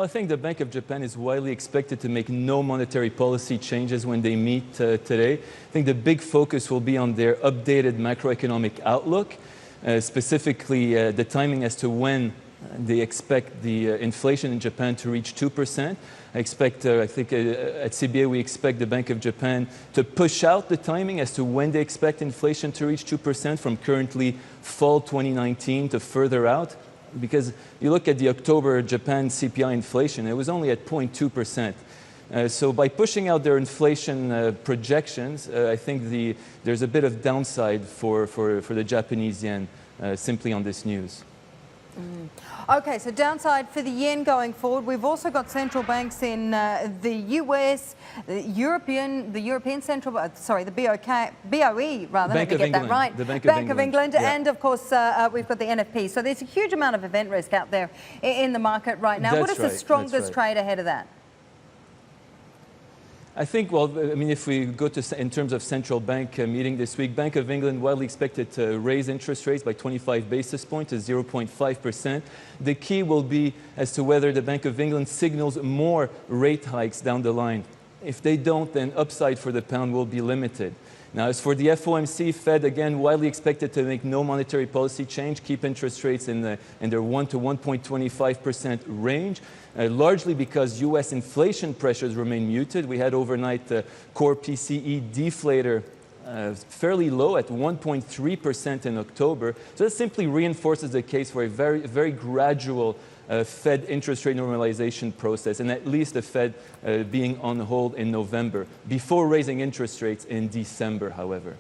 Well, I think the Bank of Japan is widely expected to make no monetary policy changes when they meet today. I think the big focus will be on their updated macroeconomic outlook, specifically the timing as to when they expect the inflation in Japan to reach 2%. I think at CBA we expect the Bank of Japan to push out the timing as to when they expect inflation to reach 2% from currently fall 2019 to further out. Because you look at the October Japan CPI inflation, it was only at 0.2%. So by pushing out their inflation projections, I think there's a bit of downside for the Japanese yen simply on this news. Okay, so downside for the yen going forward. We've also got central banks in the US, the European Central, the BOE rather, let me get that right. The Bank of England, yeah. And of course we've got the NFP. So there's a huge amount of event risk out there in the market right now. What is the strongest trade ahead of that? I think, well, I mean, if we go to, in terms of central bank meeting this week, Bank of England widely expected to raise interest rates by 25 basis points to 0.5%. The key will be as to whether the Bank of England signals more rate hikes down the line. If they don't, then upside for the pound will be limited. Now, as for the FOMC, Fed, again, widely expected to make no monetary policy change, keep interest rates in their 1 to 1.25% range, largely because U.S. inflation pressures remain muted. We had overnight the core PCE deflator fairly low at 1.3% in October. So that simply reinforces the case for a very gradual Fed interest rate normalization process, and at least the Fed being on hold in November, before raising interest rates in December, however.